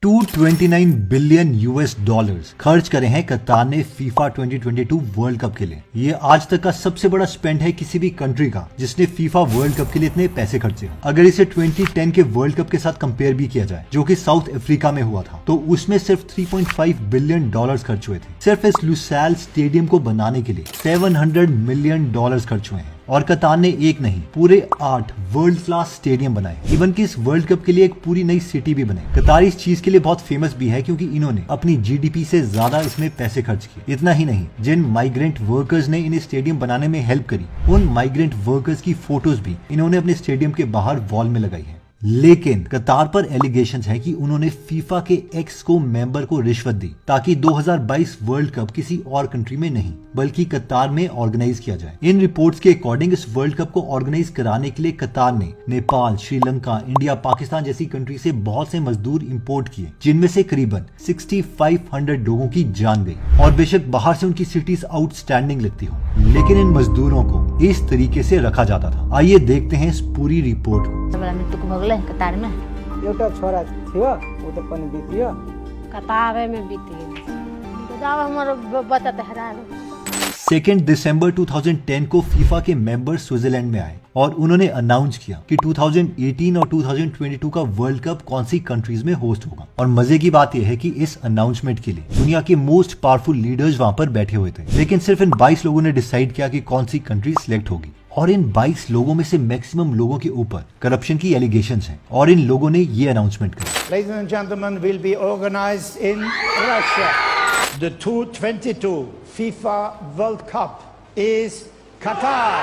229 billion US dollars खर्च करे हैं कतार ने फीफा 2022 वर्ल्ड कप के लिए। ये आज तक का सबसे बड़ा स्पेंड है किसी भी कंट्री का जिसने फीफा वर्ल्ड कप के लिए इतने पैसे खर्चे। अगर इसे 2010 के वर्ल्ड कप के साथ कंपेयर भी किया जाए जो कि साउथ अफ्रीका में हुआ था, तो उसमें सिर्फ 3.5 बिलियन डॉलर्स खर्च हुए थे। सिर्फ इस लुसैल स्टेडियम को बनाने के लिए 700 मिलियन डॉलर्स खर्च हुए हैं। और कतार ने एक नहीं पूरे 8 वर्ल्ड क्लास स्टेडियम बनाए। इवन कि इस वर्ल्ड कप के लिए एक पूरी नई सिटी भी बने। कतार इस चीज के लिए बहुत फेमस भी है क्योंकि इन्होंने अपनी जीडीपी से ज्यादा इसमें पैसे खर्च किए। इतना ही नहीं, जिन माइग्रेंट वर्कर्स ने इन्हें स्टेडियम बनाने में हेल्प करी, उन माइग्रेंट वर्कर्स की फोटोज भी इन्होंने अपने स्टेडियम के बाहर वॉल में लगाई है। लेकिन कतार पर एलिगेशंस है कि उन्होंने फीफा के एक्स को मेंबर को रिश्वत दी ताकि 2022 वर्ल्ड कप किसी और कंट्री में नहीं बल्कि कतार में ऑर्गेनाइज किया जाए। इन रिपोर्ट्स के अकॉर्डिंग इस वर्ल्ड कप को ऑर्गेनाइज कराने के लिए कतार ने नेपाल, श्रीलंका, इंडिया, पाकिस्तान जैसी कंट्री से बहुत से मजदूर इंपोर्ट किए, जिनमें से करीबन 6500 लोगों की जान गई। और बेशक बाहर से उनकी सिटीज आउटस्टैंडिंग लगती हो, लेकिन इन मजदूरों को इस तरीके से रखा जाता था। आइए देखते हैं इस पूरी रिपोर्ट को। कतार में एउटा छोरा थियो, उ त पनि बितियो। कतार में बीती जब हमारो बच्चा त हरा गयो। 2 दिसंबर 2010 को फीफा के मेंबर स्विट्जरलैंड में आए और उन्होंने अनाउंस किया कि 2018 और 2022 का वर्ल्ड कप कौन सी कंट्रीज में होस्ट होगा। और मजे की बात यह है कि इस अनाउंसमेंट के लिए दुनिया के मोस्ट पावरफुल लीडर्स वहां पर बैठे हुए थे, लेकिन सिर्फ इन 22 लोगों ने डिसाइड किया कि कौन सी कंट्री सिलेक्ट होगी। और इन 22 लोगों में से मैक्सिमम लोगों के ऊपर करप्शन की एलिगेशंस हैं और इन लोगों ने ये अनाउंसमेंट करी। Ladies and gentlemen, will be organized in Russia. The 2022 FIFA World Cup is Qatar.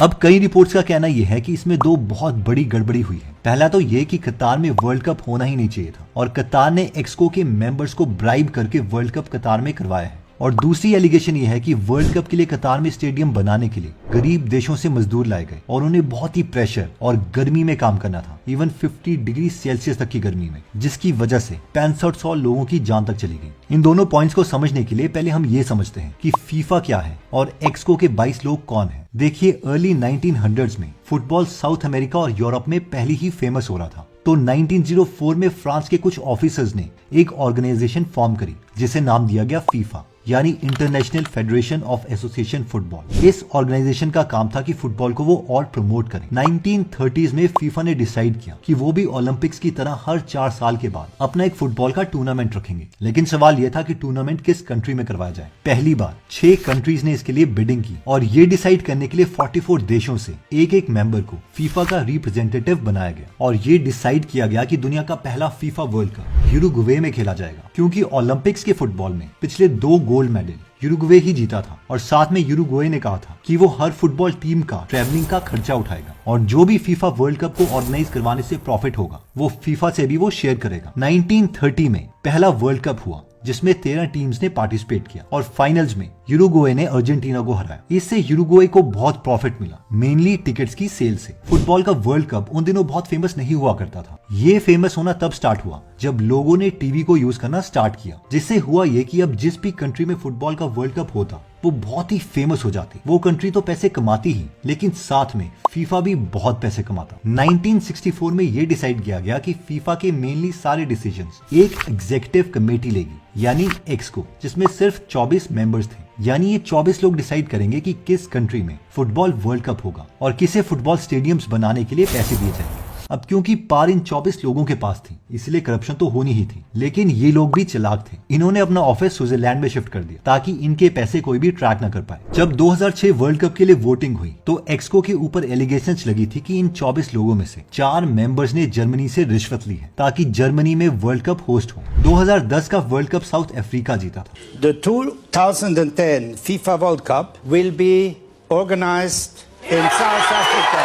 अब कई रिपोर्ट्स का कहना यह है कि इसमें दो बहुत बड़ी गड़बड़ी हुई है। पहला तो ये कि कतार में वर्ल्ड कप होना ही नहीं चाहिए था और कतार ने एक्सको के मेंबर्स को ब्राइब करके वर्ल्ड कप कतार में करवाया है। और दूसरी एलिगेशन ये है कि वर्ल्ड कप के लिए कतार में स्टेडियम बनाने के लिए गरीब देशों से मजदूर लाए गए और उन्हें बहुत ही प्रेशर और गर्मी में काम करना था, इवन 50 डिग्री सेल्सियस तक की गर्मी में, जिसकी वजह से 6500 लोगों की जान तक चली गई। इन दोनों पॉइंट्स को समझने के लिए पहले हम ये समझते हैं कि फीफा क्या है और एक्सको के 22 लोग कौन हैं। देखिए, अर्ली 1900s में फुटबॉल साउथ अमेरिका और यूरोप में पहले ही फेमस हो रहा था। तो 1904 में फ्रांस के कुछ ऑफिसर्स ने एक ऑर्गेनाइजेशन फॉर्म करी जिसे नाम दिया गया फीफा, यानी international federation of association football. इस ऑर्गेनाइजेशन का काम था कि फुटबॉल को वो और प्रमोट करें। 1930s में फीफा ने डिसाइड किया कि वो भी ओलंपिक्स की तरह हर 4 साल के बाद अपना एक फुटबॉल का टूर्नामेंट रखेंगे। लेकिन सवाल यह था कि टूर्नामेंट किस कंट्री में करवाया जाए। पहली बार 6 कंट्रीज ने इसके लिए बिडिंग की और ये डिसाइड करने के लिए 44 देशों से एक मेंबर को फीफा का रिप्रेजेंटेटिव बनाया गया। और ये डिसाइड किया गया कि दुनिया का पहला फीफा वर्ल्ड कप यूरुग्वे में खेला जाएगा, क्योंकि ओलंपिक्स के फुटबॉल में पिछले 2 गोल्ड मेडल यूरुग्वे ही जीता था। और साथ में यूरुग्वे ने कहा था कि वो हर फुटबॉल टीम का ट्रैवलिंग का खर्चा उठाएगा और जो भी फीफा वर्ल्ड कप को ऑर्गेनाइज करवाने से प्रॉफिट होगा वो फीफा से भी वो शेयर करेगा। 1930 में पहला वर्ल्ड कप हुआ जिसमें 13 टीम्स ने पार्टिसिपेट किया और फाइनल्स में यूरुग्वे ने अर्जेंटीना को हराया। इससे यूरुग्वे को बहुत प्रॉफिट मिला, मेनली टिकट्स की सेल से। फुटबॉल का वर्ल्ड कप उन दिनों बहुत फेमस नहीं हुआ करता था। ये फेमस होना तब स्टार्ट हुआ जब लोगों ने टीवी को यूज करना स्टार्ट किया, जिससे हुआ ये कि अब जिस भी कंट्री में फुटबॉल का वर्ल्ड कप होता वो बहुत ही फेमस हो जाती। वो कंट्री तो पैसे कमाती ही, लेकिन साथ में फीफा भी बहुत पैसे कमाता। 1964 में ये डिसाइड किया गया कि फीफा के मेनली सारे डिसीजंस एक एग्जीक्यूटिव कमेटी लेगी, यानी एक्सको, जिसमें सिर्फ 24 मेंबर्स थे। यानी ये 24 लोग डिसाइड करेंगे कि किस कंट्री में फुटबॉल वर्ल्ड कप होगा और किसे फुटबॉल स्टेडियम्स बनाने के लिए पैसे दिए जाएंगे। अब क्योंकि पार इन 24 लोगों के पास थी, इसलिए करप्शन तो होनी ही थी। लेकिन ये लोग भी चालाक थे। इन्होंने अपना ऑफिस स्विट्जरलैंड में शिफ्ट कर दिया ताकि इनके पैसे कोई भी ट्रैक न कर पाए। जब 2006 वर्ल्ड कप के लिए वोटिंग हुई तो एक्सको के ऊपर एलिगेशंस लगी थी कि इन 24 लोगों में से 4 मेंबर्स ने जर्मनी से रिश्वत ली है ताकि जर्मनी में वर्ल्ड कप होस्ट हो। 2010 का वर्ल्ड कप साउथ अफ्रीका जीता था। The 2010 FIFA World Cup will be organized in South Africa.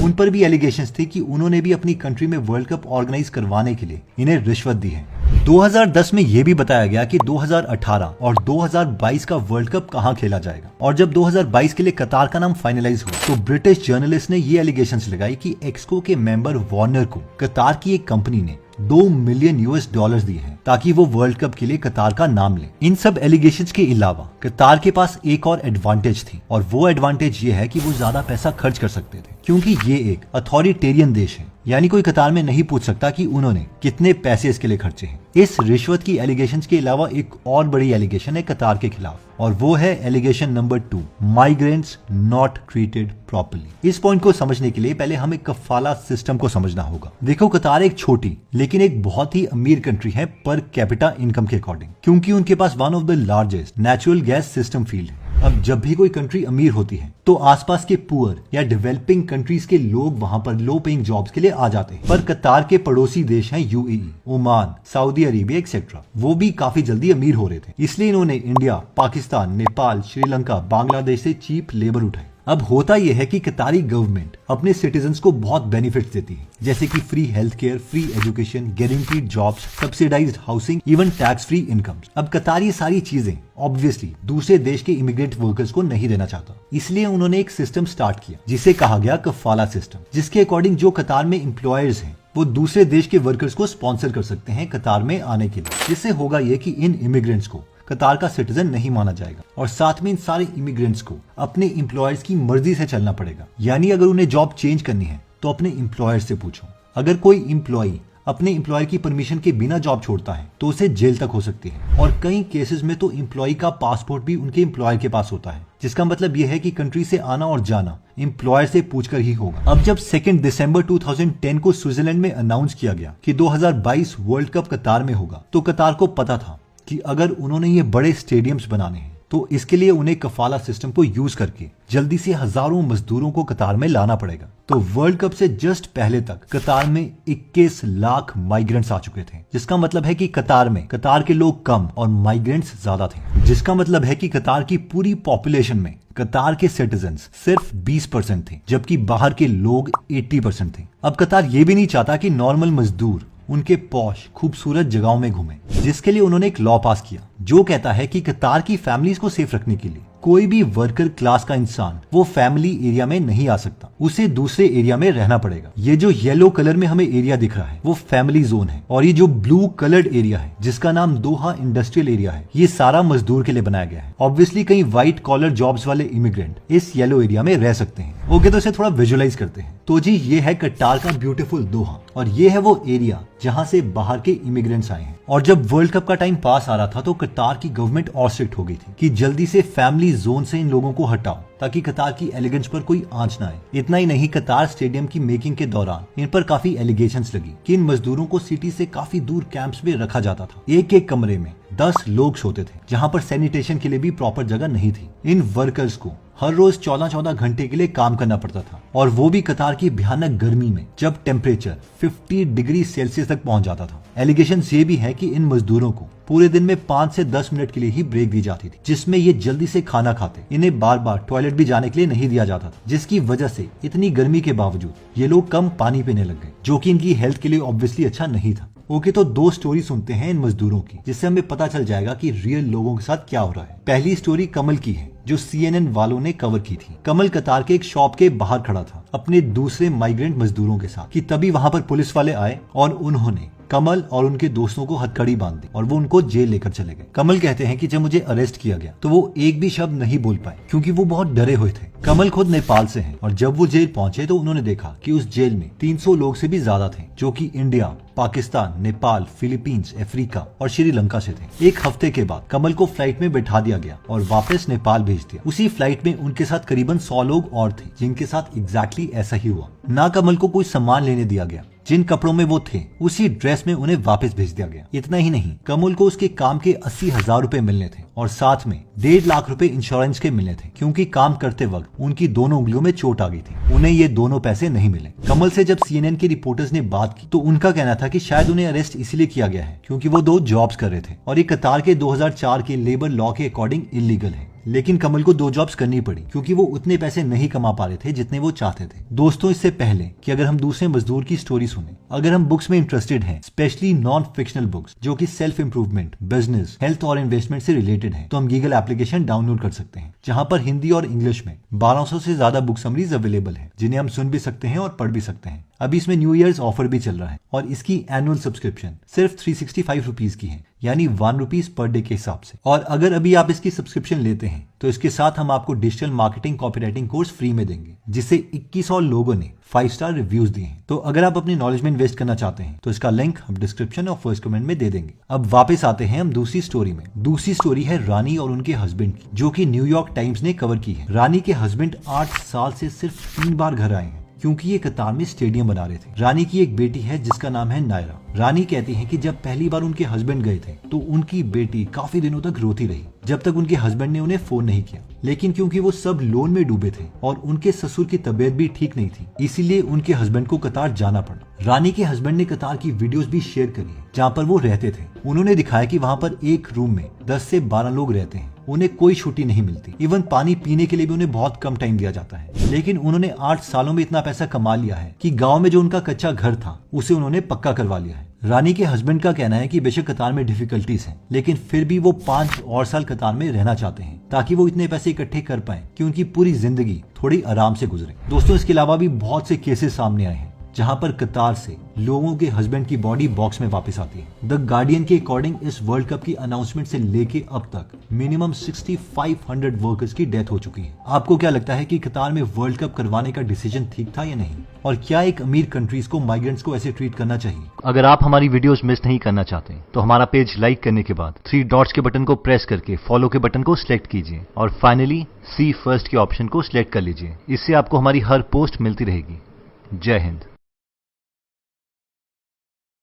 उन पर भी एलिगेशंस थे कि उन्होंने भी अपनी कंट्री में वर्ल्ड कप ऑर्गेनाइज करवाने के लिए इन्हें रिश्वत दी है। 2010 में यह भी बताया गया कि 2018 और 2022 का वर्ल्ड कप कहां खेला जाएगा। और जब 2022 के लिए कतार का नाम फाइनलाइज हुआ तो ब्रिटिश जर्नलिस्ट ने ये एलिगेशंस लगाई कि एक्सको के मेंबर वार्नर को कतार की एक कंपनी ने 2 मिलियन यूएस डॉलर्स दिए हैं ताकि वो वर्ल्ड कप के लिए कतार का नाम ले। इन सब एलिगेशंस के अलावा कतार के पास एक और एडवांटेज थी और वो एडवांटेज ये है कि वो ज्यादा पैसा खर्च कर सकते थे क्योंकि ये एक अथॉरिटेरियन देश है यानी कोई कतार में नहीं पूछ सकता कि उन्होंने कितने पैसे इसके लिए खर्चे हैं। इस रिश्वत की एलिगेशंस के अलावा एक और बड़ी एलिगेशन है कतार के खिलाफ, और वो है allegation number 2, migrants not treated properly. इस पॉइंट को समझने के लिए पहले हमें कफाला सिस्टम को समझना होगा। देखो, कतार एक छोटी लेकिन एक बहुत ही अमीर कंट्री है पर कैपिटा इनकम के अकॉर्डिंग, क्योंकि उनके पास one of the largest natural gas system field है। अब जब भी कोई कंट्री अमीर होती है तो आसपास के पुअर या डेवलपिंग कंट्रीज के लोग वहां पर लो पेइंग जॉब्स के लिए आ जाते हैं। पर कतार के पड़ोसी देश हैं UAE, Oman, Saudi Arabia etcetera, वो भी काफी जल्दी अमीर हो रहे थे। इसलिए इन्होंने इंडिया, पाकिस्तान, नेपाल, श्रीलंका, बांग्लादेश से चीप लेबर उठाई। अब होता यह है कि कतारी गवर्नमेंट अपने सिटीजन्स को बहुत बेनिफिट्स देती है, जैसे कि free health care, free education, guaranteed jobs, subsidised housing, even tax free income. अब कतार ये सारी चीजें ऑब्वियसली दूसरे देश के इमिग्रेंट वर्कर्स को नहीं देना चाहता, इसलिए उन्होंने एक सिस्टम स्टार्ट किया जिसे कहा गया कफाला सिस्टम, जिसके अकॉर्डिंग जो कतार में एम्प्लॉयर्स हैं वो दूसरे देश के वर्कर्स को स्पॉन्सर कर सकते हैं कतार में आने के लिए। जिससे होगा ये कि इन इमिग्रेंट्स को कतार का सिटीजन नहीं माना जाएगा, और साथ में इन सारे इमिग्रेंट्स को अपने एम्प्लॉयर्स की मर्जी से चलना पड़ेगा। यानी अगर उन्हें जॉब चेंज करनी है तो अपने एम्प्लॉयर से पूछो। अगर कोई एम्प्लॉई अपने एम्प्लॉयर की परमिशन के बिना जॉब छोड़ता है तो उसे जेल तक हो सकती है, और कई केसेस में तो एम्प्लॉय का पासपोर्ट भी उनके एम्प्लॉयर के पास होता है, जिसका मतलब यह है कि कंट्री से आना और जाना एम्प्लॉयर से पूछकर ही होगा। अब जब 2 दिसंबर 2010 को स्विट्जरलैंड में अनाउंस किया गया कि 2022 वर्ल्ड कप कतार में होगा, तो कतार को पता था कि अगर उन्होंने ये बड़े स्टेडियम्स बनाने हैं तो इसके लिए उन्हें कफाला सिस्टम को यूज करके जल्दी से हजारों मजदूरों को कतार में लाना पड़ेगा। तो वर्ल्ड कप से जस्ट पहले तक कतार में 21 लाख माइग्रेंट्स आ चुके थे, जिसका मतलब है कि कतार के लोग कम और माइग्रेंट्स ज्यादा थे, जिसका मतलब है कि कतार की पूरी पॉपुलेशन में कतार के सिटीजन्स सिर्फ 20% थे, जबकि बाहर के लोग 80% थे। अब कतार ये भी नहीं चाहता कि नॉर्मल मजदूर उनके पॉश खूबसूरत जगहों में घूमे, जिसके लिए उन्होंने एक लॉ पास किया जो कहता है कि कतार की फैमिलीज को सेफ रखने के लिए कोई भी वर्कर क्लास का इंसान वो फैमिली एरिया में नहीं आ सकता, उसे दूसरे एरिया में रहना पड़ेगा। ये जो येलो कलर में हमें एरिया दिख रहा है वो फैमिली जोन है, और ये जो ब्लू कलर्ड एरिया है जिसका नाम दोहा इंडस्ट्रियल एरिया है, ये सारा मजदूर के लिए बनाया गया है। ऑब्वियसली कई व्हाइट कॉलर जॉब्स वाले इमिग्रेंट इस येलो एरिया में रह सकते हैं। ओके, तो इसे थोड़ा विजुअलाइज करते हैं। तो जी ये है कतार का ब्यूटीफुल दोहा, और ये है वो एरिया जहां से बाहर के इमिग्रेंट्स आए हैं। और जब वर्ल्ड कप का टाइम पास आ रहा था तो कतार की गवर्नमेंट और स्ट्रिक्ट हो गई थी कि जल्दी से फैमिली जोन से इन लोगों को हटाओ ताकि कतार की एलिगेंस पर कोई आंच ना आए। इतना ही नहीं, कतार स्टेडियम की मेकिंग के दौरान इन पर काफी एलिगेशंस लगी कि इन मजदूरों को सिटी से काफी दूर कैंप्स में रखा जाता था। एक एक कमरे में 10 लोग सोते थे, जहां पर सैनिटेशन के लिए भी प्रॉपर जगह नहीं थी। इन वर्कर्स को हर रोज 14-14 घंटे के लिए काम करना पड़ता था, और वो भी कतार की भयानक गर्मी में जब टेम्परेचर 50 डिग्री सेल्सियस तक पहुंच जाता था। एलिगेशन ये भी है कि इन मजदूरों को पूरे दिन में 5 से 10 मिनट के लिए ही ब्रेक दी जाती थी, जिसमें ये जल्दी से खाना खाते। इन्हें बार बार टॉयलेट भी जाने के लिए नहीं दिया जाता था, जिसकी वजह से इतनी गर्मी के बावजूद ये लोग कम पानी पीने लग गए, जो कि इनकी हेल्थ के लिए ऑब्वियसली अच्छा नहीं था। ओके, तो 2 स्टोरी सुनते हैं इन मजदूरों की, जिससे हमें पता चल जाएगा कि रियल लोगों के साथ क्या हो रहा है। पहली स्टोरी कमल की है जो CNN वालों ने कवर की थी। कमल कतार के एक शॉप के बाहर खड़ा था अपने दूसरे माइग्रेंट मजदूरों के साथ कि तभी वहां पर पुलिस वाले आए और उन्होंने कमल और उनके दोस्तों को हथकड़ी बांध दी और वो उनको जेल लेकर चले गए। कमल कहते हैं कि जब मुझे अरेस्ट किया गया तो वो एक भी शब्द नहीं बोल पाए क्योंकि वो बहुत डरे हुए थे। कमल खुद नेपाल से हैं और जब वो जेल पहुंचे तो उन्होंने देखा कि उस जेल में 300 लोग से भी ज्यादा थे जो कि India, Pakistan, Nepal, Philippines, Africa और श्रीलंका से थे। एक हफ्ते के बाद कमल को फ्लाइट में बैठा दिया गया और वापस नेपाल भेज दिया। उसी फ्लाइट में उनके साथ करीबन 100 लोग और थे जिनके साथ एग्जैक्टली ऐसा ही हुआ। ना कमल को कोई सामान लेने दिया गया, जिन कपड़ों में वो थे उसी ड्रेस में उन्हें वापस भेज दिया गया। इतना ही नहीं, कमल को उसके काम के 80,000 रुपए मिलने थे और साथ में 1.5 लाख रुपए इंश्योरेंस के मिलने थे क्योंकि काम करते वक्त उनकी दोनों उंगलियों में चोट आ गई थी। उन्हें ये दोनों पैसे नहीं मिले। कमल से जब CNN के रिपोर्टर्स ने बात की तो उनका कहना था कि शायद उन्हें अरेस्ट इसलिए किया गया है क्योंकि वो 2 जॉब्स कर रहे थे और ये कतार के 2004 के लेबर लॉ के अकॉर्डिंग इलीगल है। लेकिन कमल को 2 जॉब्स करनी पड़ी क्योंकि वो उतने पैसे नहीं कमा पा रहे थे जितने वो चाहते थे। दोस्तों, इससे पहले कि अगर हम दूसरे मजदूर की स्टोरी सुने, अगर हम बुक्स में इंटरेस्टेड हैं, स्पेशली नॉन फिक्शनल बुक्स जो कि सेल्फ इंप्रूवमेंट, बिजनेस, हेल्थ और इन्वेस्टमेंट से रिलेटेड हैं, तो हम गीगल एप्लीकेशन डाउनलोड कर सकते हैं जहां पर हिंदी और इंग्लिश में 1200 से ज्यादा बुक समरीज अवेलेबल है जिन्हें हम सुन भी सकते हैं और पढ़ भी सकते हैं। अभी इसमें न्यू ईयर्स ऑफर भी चल रहा है और इसकी एनुअल सब्सक्रिप्शन सिर्फ 365 रुपीज की है, यानी ₹1 पर डे के हिसाब से। और अगर अभी आप इसकी सब्सक्रिप्शन लेते हैं तो इसके साथ हम आपको digital marketing copywriting course free में देंगे, जिसे 2100 लोगों ने 5 स्टार रिव्यूज दिए हैं। तो अगर आप अपनी नॉलेज में इन्वेस्ट करना चाहते हैं तो इसका लिंक हम डिस्क्रिप्शन और फर्स्ट कमेंट में दे देंगे। अब वापस आते हैं हम दूसरी स्टोरी में। दूसरी स्टोरी है रानी और उनके हस्बैंड की, जो कि न्यूयॉर्क टाइम्स ने कवर की है। रानी के हस्बैंड 8 साल से सिर्फ 3 बार घर आए हैं, क्योंकि ये कतार में स्टेडियम बना रहे थे। रानी की एक बेटी है जिसका नाम है नायरा। रानी कहती है कि जब पहली बार उनके हस्बैंड गए थे तो उनकी बेटी काफी दिनों तक रोती रही, जब तक उनके हस्बैंड ने उन्हें फोन नहीं किया। लेकिन क्योंकि वो सब लोन में डूबे थे और उनके ससुर की तबीयत भी ठीक नहीं थी, इसीलिए उनके हस्बैंड को कतार जाना पड़ा। रानी के हस्बैंड ने कतार की वीडियोस भी शेयर करी है जहाँ पर वो रहते थे। उन्होंने दिखाया कि वहाँ पर एक रूम में 10 से 12 लोग रहते हैं, उन्हें कोई छुट्टी नहीं मिलती, इवन पानी पीने के लिए भी उन्हें बहुत कम टाइम दिया जाता है। लेकिन उन्होंने 8 सालों में इतना पैसा कमा लिया है कि गांव में जो उनका कच्चा घर था उसे उन्होंने पक्का करवा लिया है। रानी के हस्बैंड का कहना है कि बेशक कतार में डिफिकल्टीज हैं, लेकिन फिर भी वो 5 और साल कतार में रहना चाहते हैं ताकि वो इतने पैसे इकट्ठे कर पाए कि उनकी पूरी जिंदगी थोड़ी आराम से गुजरे। दोस्तों, इसके अलावा भी बहुत से केसेस सामने आए हैं जहां पर कतार से लोगों के हस्बैंड की बॉडी बॉक्स में वापस आती है। द गार्डियन के अकॉर्डिंग इस वर्ल्ड कप की अनाउंसमेंट से लेके अब तक मिनिमम 6500 वर्कर्स की डेथ हो चुकी है। आपको क्या लगता है कि कतार में वर्ल्ड कप करवाने का डिसीजन ठीक था या नहीं? और क्या एक अमीर कंट्रीज को माइग्रेंट्स को ऐसे ट्रीट करना चाहिए? अगर आप हमारी वीडियोस मिस नहीं करना चाहते तो हमारा पेज लाइक करने के बाद 3 डॉट्स के बटन को प्रेस करके फॉलो के बटन को सिलेक्ट कीजिए और फाइनली सी फर्स्ट के ऑप्शन को सिलेक्ट कर लीजिए। इससे आपको हमारी हर पोस्ट मिलती रहेगी। जय हिंद।